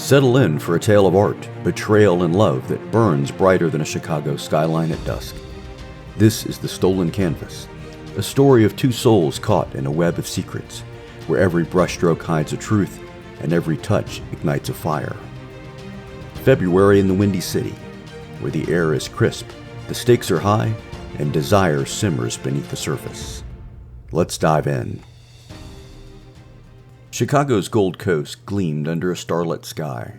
Settle in for a tale of art, betrayal, and love that burns brighter than a Chicago skyline at dusk. This is The Stolen Canvas, a story of two souls caught in a web of secrets, where every brushstroke hides a truth and every touch ignites a fire. February in the Windy City, where the air is crisp, the stakes are high, and desire simmers beneath the surface. Let's dive in. Chicago's Gold Coast gleamed under a starlit sky,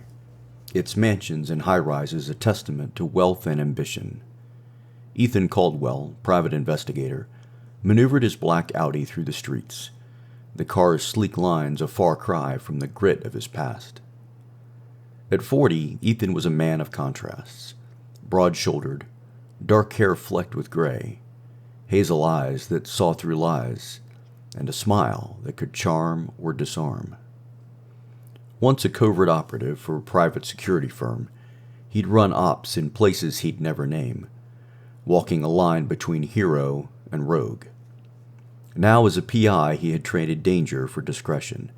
its mansions and high-rises a testament to wealth and ambition. Ethan Caldwell, private investigator, maneuvered his black Audi through the streets, the car's sleek lines a far cry from the grit of his past. At 40, Ethan was a man of contrasts, broad-shouldered, dark hair flecked with gray, hazel eyes that saw through lies, and a smile that could charm or disarm. Once a covert operative for a private security firm, he'd run ops in places he'd never name, walking a line between hero and rogue. Now as a PI, he had traded danger for discretion,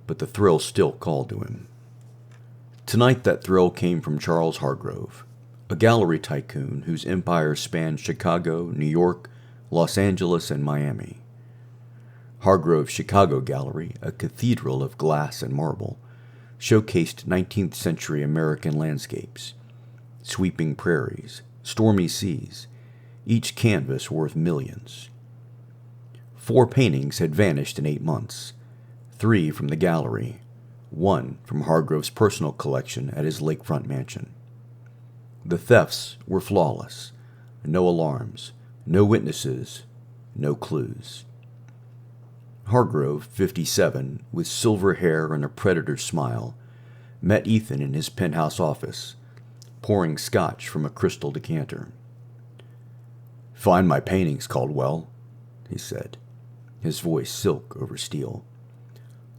but the thrill still called to him. Tonight that thrill came from Charles Hargrove, a gallery tycoon whose empire spanned Chicago, New York, Los Angeles, and Miami. Hargrove's Chicago Gallery, a cathedral of glass and marble, showcased 19th century American landscapes, sweeping prairies, stormy seas, each canvas worth millions. 4 paintings had vanished in 8 months, 3 from the gallery, 1 from Hargrove's personal collection at his lakefront mansion. The thefts were flawless, no alarms, no witnesses, no clues. Hargrove, 57, with silver hair and a predator's smile, met Ethan in his penthouse office, pouring scotch from a crystal decanter. "Find my paintings, Caldwell," he said, his voice silk over steel.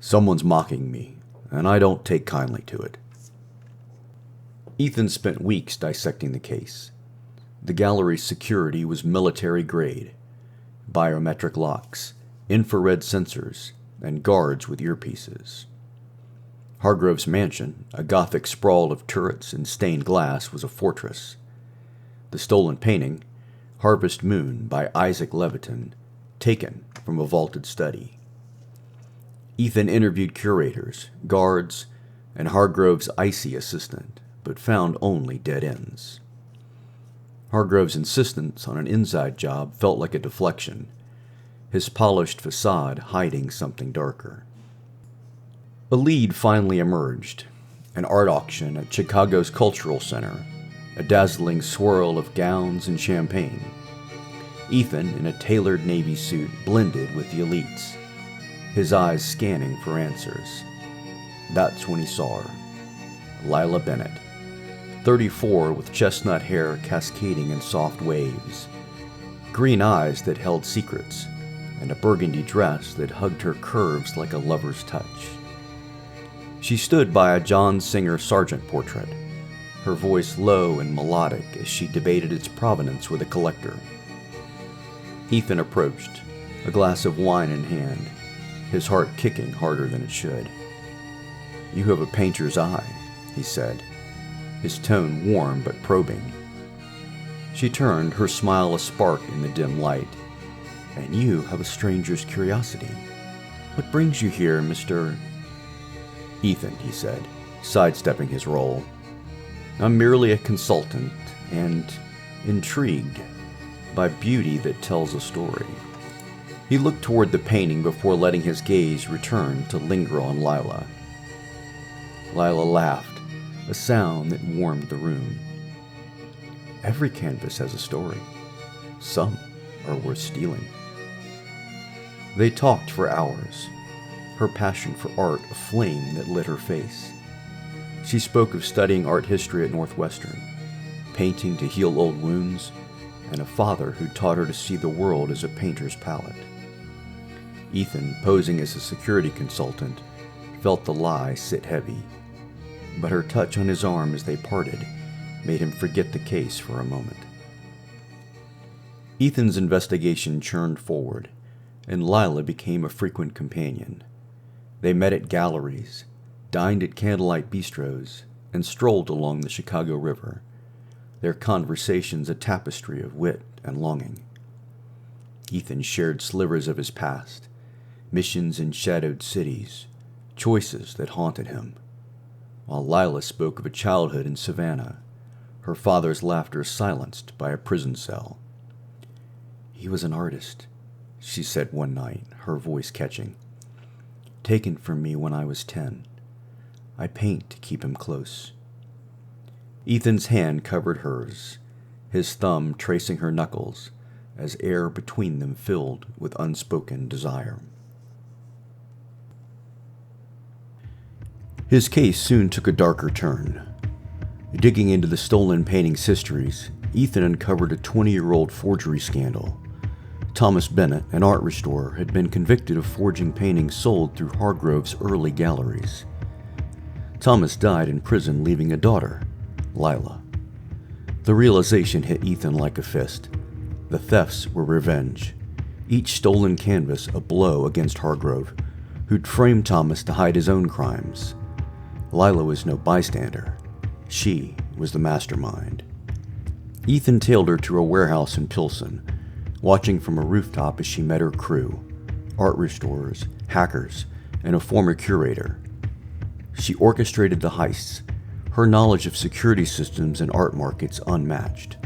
"Someone's mocking me, and I don't take kindly to it." Ethan spent weeks dissecting the case. The gallery's security was military grade, biometric locks, infrared sensors, and guards with earpieces. Hargrove's mansion, a Gothic sprawl of turrets and stained glass, was a fortress. The stolen painting, Harvest Moon by Isaac Leviton, taken from a vaulted study. Ethan interviewed curators, guards, and Hargrove's icy assistant, but found only dead ends. Hargrove's insistence on an inside job felt like a deflection, his polished facade hiding something darker. A lead finally emerged, an art auction at Chicago's Cultural Center, a dazzling swirl of gowns and champagne. Ethan, in a tailored navy suit, blended with the elites, his eyes scanning for answers. That's when he saw her, Lila Bennett, 34 with chestnut hair cascading in soft waves, green eyes that held secrets, and a burgundy dress that hugged her curves like a lover's touch. She stood by a John Singer Sargent portrait, her voice low and melodic as she debated its provenance with a collector. Ethan approached, a glass of wine in hand, his heart kicking harder than it should. "You have a painter's eye," he said, his tone warm but probing. She turned, her smile a spark in the dim light. "And you have a stranger's curiosity. What brings you here, Mr. Ethan," he said, sidestepping his role. "I'm merely a consultant and intrigued by beauty that tells a story." He looked toward the painting before letting his gaze return to linger on Lila. Lila laughed, a sound that warmed the room. "Every canvas has a story. Some are worth stealing." They talked for hours, her passion for art a flame that lit her face. She spoke of studying art history at Northwestern, painting to heal old wounds, and a father who taught her to see the world as a painter's palette. Ethan, posing as a security consultant, felt the lie sit heavy, but her touch on his arm as they parted made him forget the case for a moment. Ethan's investigation churned forward, and Lila became a frequent companion. They met at galleries, dined at candlelight bistros, and strolled along the Chicago River, their conversations a tapestry of wit and longing. Ethan shared slivers of his past, missions in shadowed cities, choices that haunted him, while Lila spoke of a childhood in Savannah, her father's laughter silenced by a prison cell. "He was an artist," she said one night, her voice catching. "Taken from me when I was 10. I paint to keep him close." Ethan's hand covered hers, his thumb tracing her knuckles as air between them filled with unspoken desire. His case soon took a darker turn. Digging into the stolen paintings' histories, Ethan uncovered a 20-year-old forgery scandal. Thomas Bennett, an art restorer, had been convicted of forging paintings sold through Hargrove's early galleries. Thomas died in prison, leaving a daughter, Lila. The realization hit Ethan like a fist. The thefts were revenge, each stolen canvas a blow against Hargrove, who'd framed Thomas to hide his own crimes. Lila was no bystander. She was the mastermind. Ethan tailed her to a warehouse in Pilsen, watching from a rooftop as she met her crew, art restorers, hackers, and a former curator. She orchestrated the heists, her knowledge of security systems and art markets unmatched.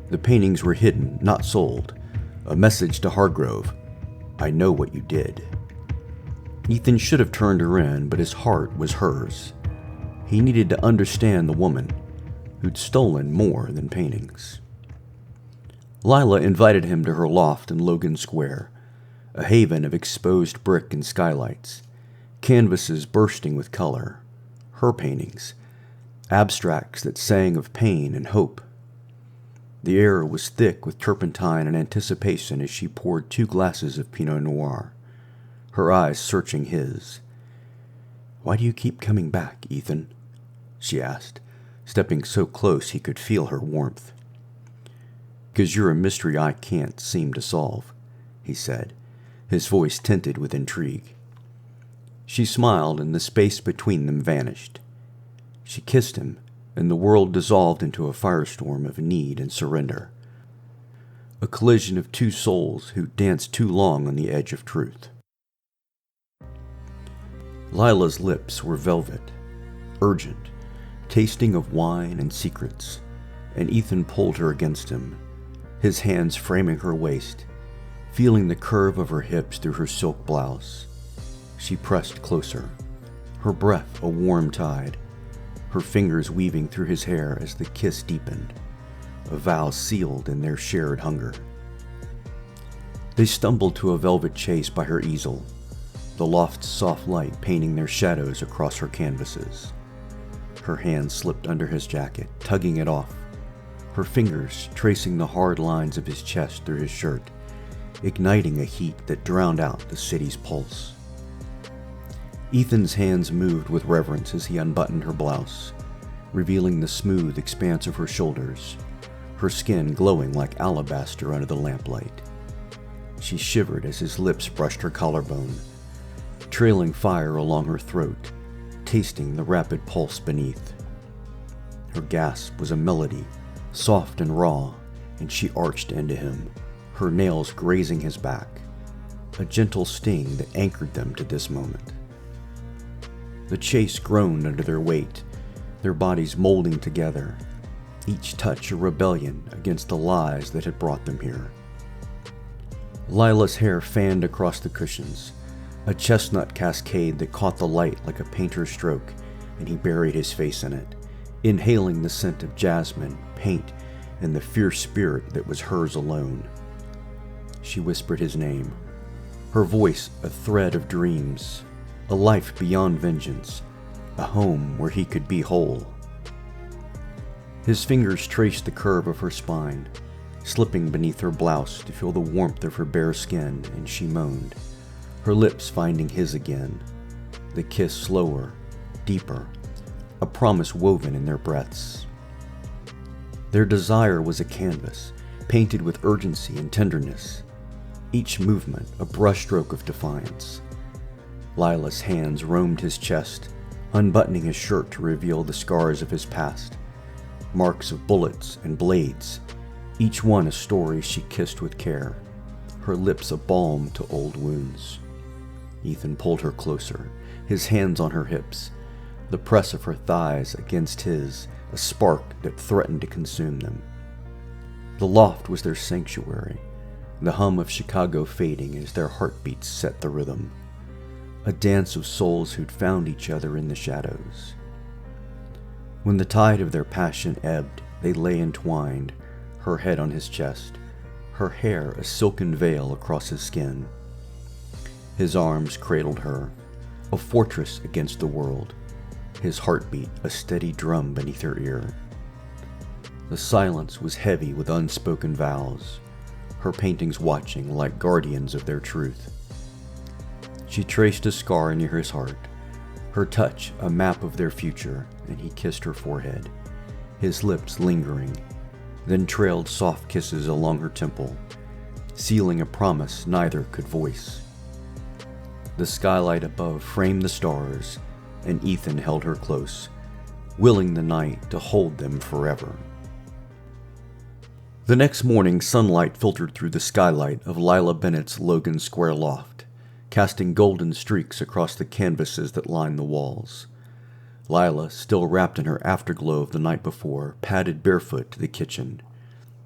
The paintings were hidden, not sold, a message to Hargrove: "I know what you did." Ethan should have turned her in, but his heart was hers. He needed to understand the woman who'd stolen more than paintings. Lila invited him to her loft in Logan Square, a haven of exposed brick and skylights, canvases bursting with color, her paintings, abstracts that sang of pain and hope. The air was thick with turpentine and anticipation as she poured 2 glasses of Pinot Noir, her eyes searching his. "Why do you keep coming back, Ethan?" she asked, stepping so close he could feel her warmth. "'Cause you're a mystery I can't seem to solve," he said, his voice tinted with intrigue. She smiled, and the space between them vanished. She kissed him, and the world dissolved into a firestorm of need and surrender. A collision of 2 souls who danced too long on the edge of truth. Lila's lips were velvet, urgent, tasting of wine and secrets, and Ethan pulled her against him, his hands framing her waist, feeling the curve of her hips through her silk blouse. She pressed closer, her breath a warm tide, her fingers weaving through his hair as the kiss deepened, a vow sealed in their shared hunger. They stumbled to a velvet chase by her easel, the loft's soft light painting their shadows across her canvases. Her hand slipped under his jacket, tugging it off, her fingers tracing the hard lines of his chest through his shirt, igniting a heat that drowned out the city's pulse. Ethan's hands moved with reverence as he unbuttoned her blouse, revealing the smooth expanse of her shoulders, her skin glowing like alabaster under the lamplight. She shivered as his lips brushed her collarbone, trailing fire along her throat, tasting the rapid pulse beneath. Her gasp was a melody, soft and raw, and she arched into him, her nails grazing his back, a gentle sting that anchored them to this moment. The chase groaned under their weight, their bodies molding together, each touch a rebellion against the lies that had brought them here. Lila's hair fanned across the cushions, a chestnut cascade that caught the light like a painter's stroke, and he buried his face in it, inhaling the scent of jasmine, paint, and the fierce spirit that was hers alone. She whispered his name, her voice a thread of dreams, a life beyond vengeance, a home where he could be whole. His fingers traced the curve of her spine, slipping beneath her blouse to feel the warmth of her bare skin, and she moaned, her lips finding his again, the kiss slower, deeper, a promise woven in their breaths. Their desire was a canvas, painted with urgency and tenderness, each movement a brushstroke of defiance. Lila's hands roamed his chest, unbuttoning his shirt to reveal the scars of his past, marks of bullets and blades, each one a story she kissed with care, her lips a balm to old wounds. Ethan pulled her closer, his hands on her hips, the press of her thighs against his, a spark that threatened to consume them. The loft was their sanctuary, the hum of Chicago fading as their heartbeats set the rhythm, a dance of souls who'd found each other in the shadows. When the tide of their passion ebbed, they lay entwined, her head on his chest, her hair a silken veil across his skin. His arms cradled her, a fortress against the world, his heartbeat a steady drum beneath her ear. The silence was heavy with unspoken vows, her paintings watching like guardians of their truth. She traced a scar near his heart, her touch a map of their future, and he kissed her forehead, his lips lingering, then trailed soft kisses along her temple, sealing a promise neither could voice. The skylight above framed the stars, and Ethan held her close, willing the night to hold them forever. The next morning, sunlight filtered through the skylight of Lila Bennett's Logan Square loft, casting golden streaks across the canvases that lined the walls. Lila, still wrapped in her afterglow of the night before, padded barefoot to the kitchen,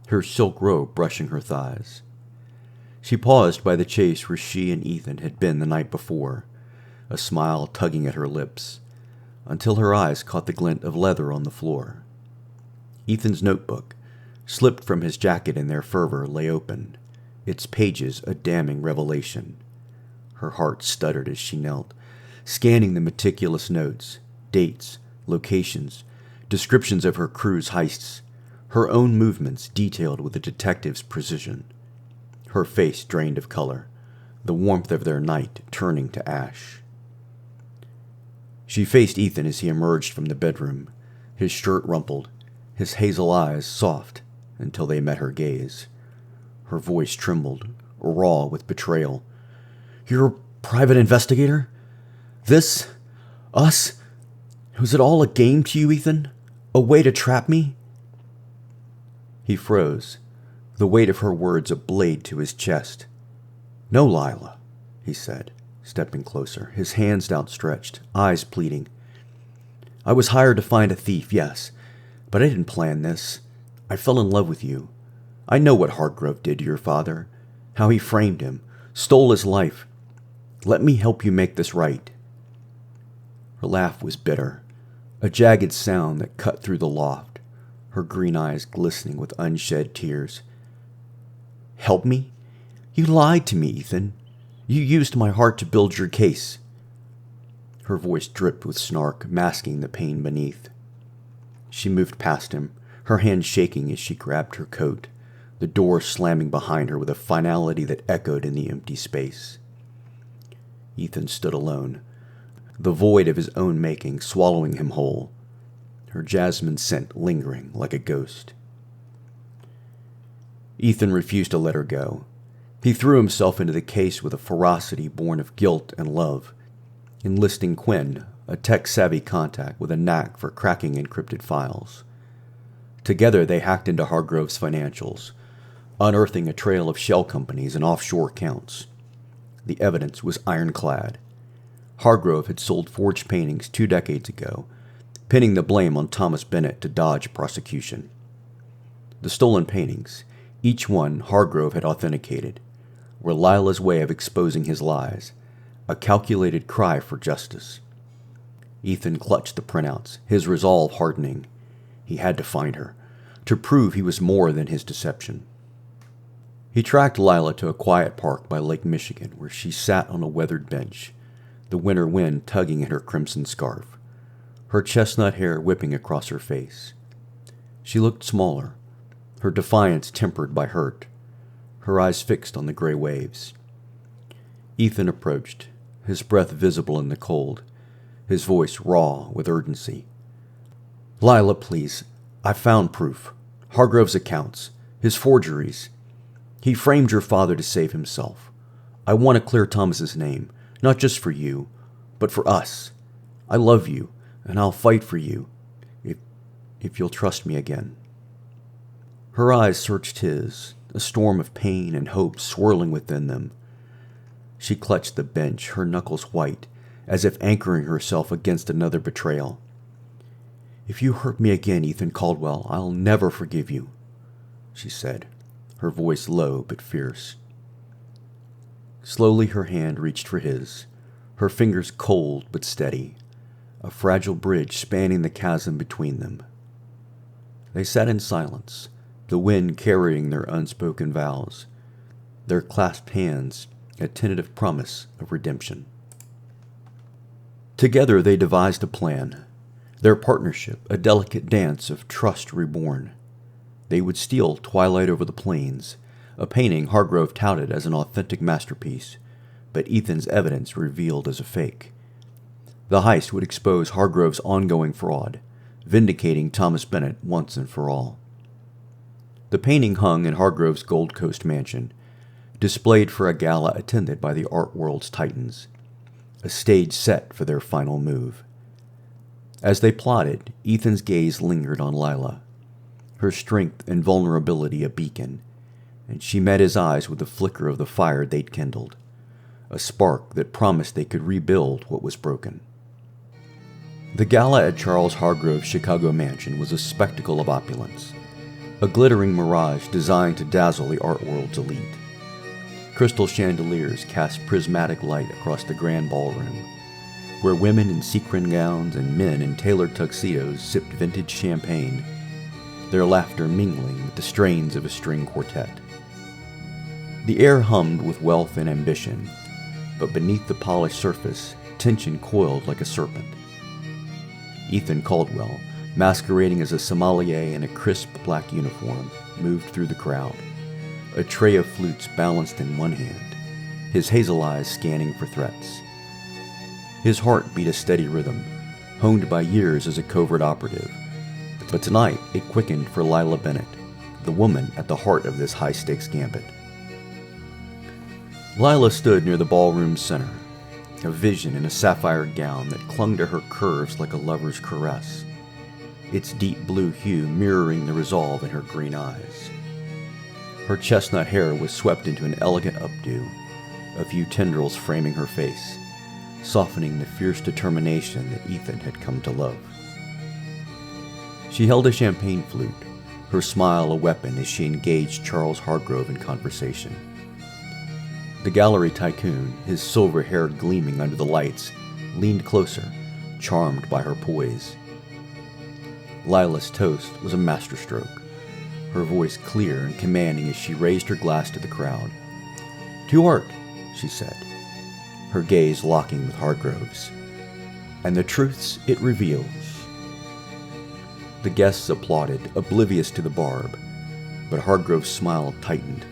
her silk robe brushing her thighs. She paused by the chase where she and Ethan had been the night before, a smile tugging at her lips, until her eyes caught the glint of leather on the floor. Ethan's notebook, slipped from his jacket in their fervor, lay open, its pages a damning revelation. Her heart stuttered as she knelt, scanning the meticulous notes, dates, locations, descriptions of her crew's heists, her own movements detailed with a detective's precision. Her face drained of color, the warmth of their night turning to ash. She faced Ethan as he emerged from the bedroom, his shirt rumpled, his hazel eyes soft until they met her gaze. Her voice trembled, raw with betrayal. "You're a private investigator? This? Us? Was it all a game to you, Ethan? A way to trap me?" He froze, the weight of her words a blade to his chest. "No, Lila," he said, stepping closer, his hands outstretched, eyes pleading. "I was hired to find a thief, yes, but I didn't plan this. I fell in love with you. I know what Hargrove did to your father, how he framed him, stole his life. Let me help you make this right." Her laugh was bitter, a jagged sound that cut through the loft, her green eyes glistening with unshed tears. "Help me? You lied to me, Ethan. You used my heart to build your case." Her voice dripped with snark, masking the pain beneath. She moved past him, her hand shaking as she grabbed her coat, the door slamming behind her with a finality that echoed in the empty space. Ethan stood alone, the void of his own making swallowing him whole, her jasmine scent lingering like a ghost. Ethan refused to let her go. He threw himself into the case with a ferocity born of guilt and love, enlisting Quinn, a tech-savvy contact with a knack for cracking encrypted files. Together they hacked into Hargrove's financials, unearthing a trail of shell companies and offshore accounts. The evidence was ironclad. Hargrove had sold forged paintings 2 decades ago, pinning the blame on Thomas Bennett to dodge prosecution. The stolen paintings, each one Hargrove had authenticated, were Lila's way of exposing his lies, a calculated cry for justice. Ethan clutched the printouts, his resolve hardening. He had to find her, to prove he was more than his deception. He tracked Lila to a quiet park by Lake Michigan where she sat on a weathered bench, the winter wind tugging at her crimson scarf, her chestnut hair whipping across her face. She looked smaller, her defiance tempered by hurt, her eyes fixed on the gray waves. Ethan approached, his breath visible in the cold, his voice raw with urgency. "Lila, please, I found proof. Hargrove's accounts, his forgeries. He framed your father to save himself. I want to clear Thomas's name, not just for you, but for us. I love you, and I'll fight for you, if you'll trust me again." Her eyes searched his, a storm of pain and hope swirling within them. She clutched the bench, her knuckles white, as if anchoring herself against another betrayal. "If you hurt me again, Ethan Caldwell, I'll never forgive you," she said, her voice low but fierce. Slowly her hand reached for his, her fingers cold but steady, a fragile bridge spanning the chasm between them. They sat in silence, the wind carrying their unspoken vows, their clasped hands a tentative promise of redemption. Together they devised a plan, their partnership a delicate dance of trust reborn. They would steal Twilight Over the Plains, a painting Hargrove touted as an authentic masterpiece, but Ethan's evidence revealed as a fake. The heist would expose Hargrove's ongoing fraud, vindicating Thomas Bennett once and for all. The painting hung in Hargrove's Gold Coast mansion, displayed for a gala attended by the art world's titans, a stage set for their final move. As they plotted, Ethan's gaze lingered on Lila, her strength and vulnerability a beacon, and she met his eyes with the flicker of the fire they'd kindled, a spark that promised they could rebuild what was broken. The gala at Charles Hargrove's Chicago mansion was a spectacle of opulence, a glittering mirage designed to dazzle the art world's elite. Crystal chandeliers cast prismatic light across the grand ballroom, where women in sequin gowns and men in tailored tuxedos sipped vintage champagne, their laughter mingling with the strains of a string quartet. The air hummed with wealth and ambition, but beneath the polished surface, tension coiled like a serpent. Ethan Caldwell, masquerading as a sommelier in a crisp black uniform, moved through the crowd, a tray of flutes balanced in one hand, his hazel eyes scanning for threats. His heart beat a steady rhythm, honed by years as a covert operative, but tonight it quickened for Lila Bennett, the woman at the heart of this high-stakes gambit. Lila stood near the ballroom's center, a vision in a sapphire gown that clung to her curves like a lover's caress, its deep blue hue mirroring the resolve in her green eyes. Her chestnut hair was swept into an elegant updo, a few tendrils framing her face, softening the fierce determination that Ethan had come to love. She held a champagne flute, her smile a weapon as she engaged Charles Hargrove in conversation. The gallery tycoon, his silver hair gleaming under the lights, leaned closer, charmed by her poise. Lila's toast was a masterstroke, her voice clear and commanding as she raised her glass to the crowd. "To art," she said, her gaze locking with Hargrove's, "and the truths it reveals." The guests applauded, oblivious to the barb, but Hargrove's smile tightened,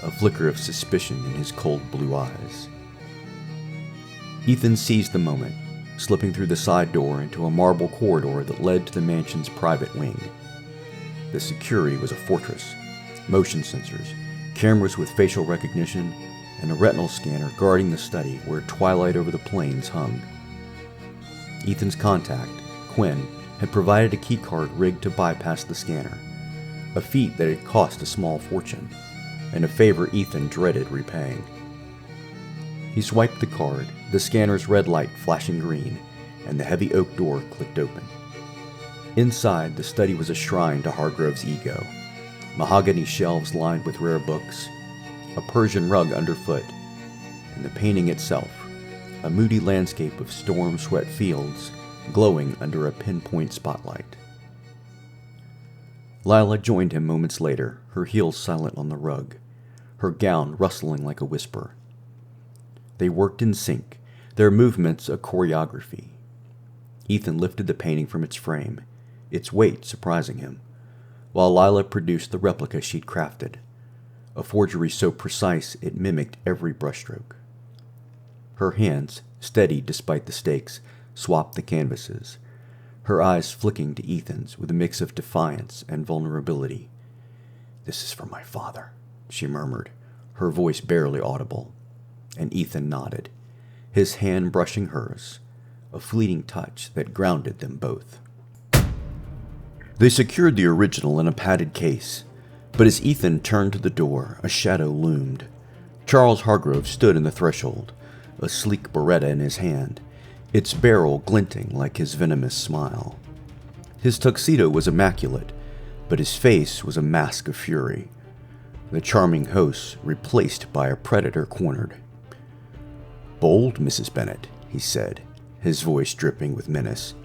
a flicker of suspicion in his cold blue eyes. Ethan seized the moment, slipping through the side door into a marble corridor that led to the mansion's private wing. The security was a fortress, motion sensors, cameras with facial recognition, and a retinal scanner guarding the study where Twilight Over the Plains hung. Ethan's contact, Quinn, had provided a keycard rigged to bypass the scanner, a feat that had cost a small fortune, and a favor Ethan dreaded repaying. He swiped the card, the scanner's red light flashing green, and the heavy oak door clicked open. Inside, the study was a shrine to Hargrove's ego, mahogany shelves lined with rare books, a Persian rug underfoot, and the painting itself, a moody landscape of storm-swept fields glowing under a pinpoint spotlight. Lila joined him moments later, her heels silent on the rug, her gown rustling like a whisper. They worked in sync, their movements a choreography. Ethan lifted the painting from its frame, its weight surprising him, while Lila produced the replica she'd crafted, a forgery so precise it mimicked every brushstroke. Her hands, steady despite the stakes, swapped the canvases, her eyes flicking to Ethan's with a mix of defiance and vulnerability. "This is for my father," she murmured, her voice barely audible, and Ethan nodded, his hand brushing hers, a fleeting touch that grounded them both. They secured the original in a padded case, but as Ethan turned to the door, a shadow loomed. Charles Hargrove stood in the threshold, a sleek Beretta in his hand, its barrel glinting like his venomous smile. His tuxedo was immaculate, but his face was a mask of fury. The charming host replaced by a predator cornered. "Bold, Mrs. Bennett," he said, his voice dripping with menace.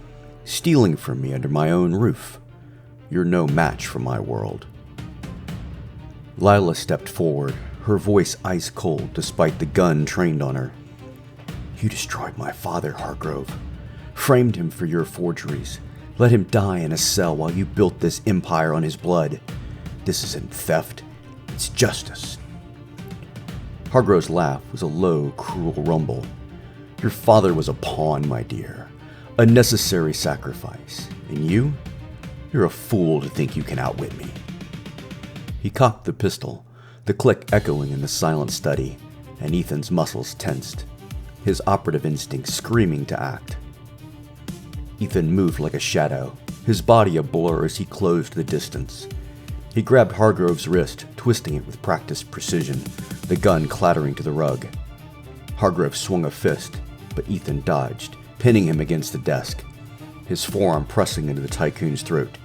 "Stealing from me under my own roof. You're no match for my world." Lila stepped forward, her voice ice cold despite the gun trained on her. "You destroyed my father, Hargrove. Framed him for your forgeries. Let him die in a cell while you built this empire on his blood. This isn't theft. It's justice." Hargrove's laugh was a low, cruel rumble. "Your father was a pawn, my dear. A necessary sacrifice. And you're a fool to think you can outwit me." He cocked the pistol, the click echoing in the silent study, and Ethan's muscles tensed, his operative instinct screaming to act. Ethan moved like a shadow, his body a blur as he closed the distance. He grabbed Hargrove's wrist, twisting it with practiced precision, the gun clattering to the rug. Hargrove swung a fist, but Ethan dodged, pinning him against the desk, his forearm pressing into the tycoon's throat.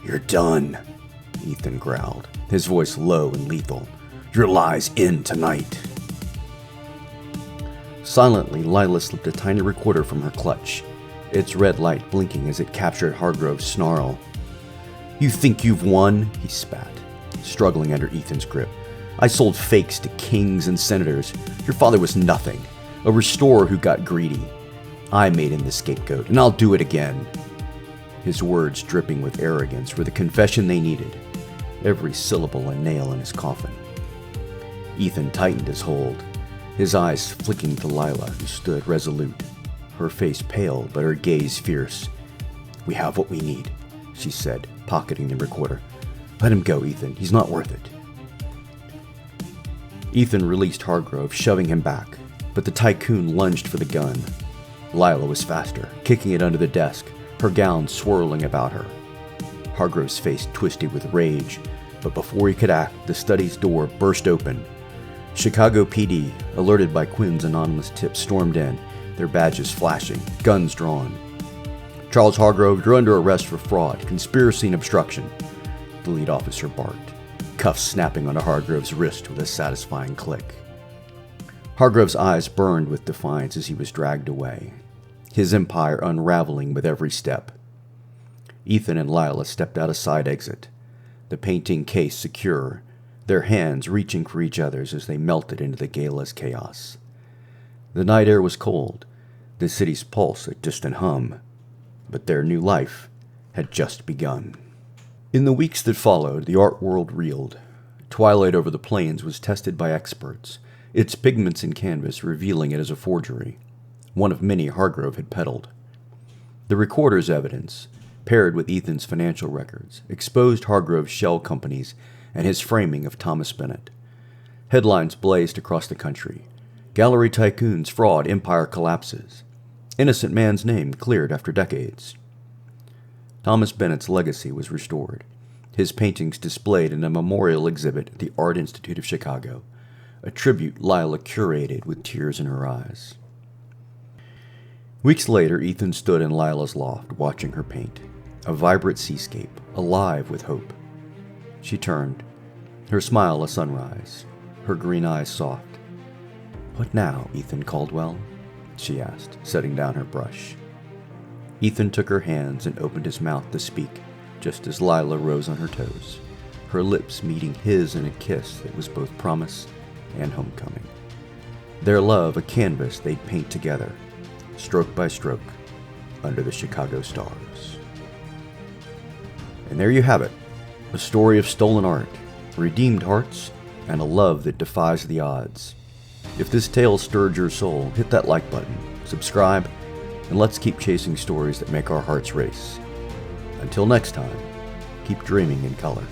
"You're done," Ethan growled, his voice low and lethal. "Your lies end tonight." Silently, Lila slipped a tiny recorder from her clutch, its red light blinking as it captured Hargrove's snarl. "You think you've won?" he spat, struggling under Ethan's grip. "I sold fakes to kings and senators. Your father was nothing, a restorer who got greedy. I made him the scapegoat, and I'll do it again." His words dripping with arrogance were the confession they needed, every syllable a nail in his coffin. Ethan tightened his hold, his eyes flicking to Lila, who stood resolute, her face pale but her gaze fierce. "We have what we need," she said, pocketing the recorder. "Let him go, Ethan. He's not worth it." Ethan released Hargrove, shoving him back, but the tycoon lunged for the gun. Lila was faster, kicking it under the desk, her gown swirling about her. Hargrove's face twisted with rage, but before he could act, the study's door burst open. Chicago PD, alerted by Quinn's anonymous tip, stormed in, their badges flashing, guns drawn. "Charles Hargrove, you're under arrest for fraud, conspiracy, and obstruction," the lead officer barked, cuffs snapping onto Hargrove's wrist with a satisfying click. Hargrove's eyes burned with defiance as he was dragged away, his empire unraveling with every step. Ethan and Lila stepped out a side exit, the painting case secure, their hands reaching for each other's as they melted into the gala's chaos. The night air was cold, the city's pulse a distant hum, but their new life had just begun. In the weeks that followed, the art world reeled. Twilight Over the Plains was tested by experts, its pigments and canvas revealing it as a forgery, one of many Hargrove had peddled. The recorder's evidence, paired with Ethan's financial records, exposed Hargrove's shell companies and his framing of Thomas Bennett. Headlines blazed across the country. Gallery tycoon's fraud empire collapses. Innocent man's name cleared after decades. Thomas Bennett's legacy was restored, his paintings displayed in a memorial exhibit at the Art Institute of Chicago, a tribute Lila curated with tears in her eyes. Weeks later, Ethan stood in Lila's loft, watching her paint, a vibrant seascape, alive with hope. She turned, her smile a sunrise, her green eyes soft. "What now, Ethan Caldwell?" she asked, setting down her brush. Ethan took her hands and opened his mouth to speak, just as Lila rose on her toes, her lips meeting his in a kiss that was both promise and homecoming. Their love a canvas they'd paint together, stroke by stroke, under the Chicago stars. And there you have it, a story of stolen art, redeemed hearts, and a love that defies the odds. If this tale stirred your soul, hit that like button, subscribe, and let's keep chasing stories that make our hearts race. Until next time, keep dreaming in color.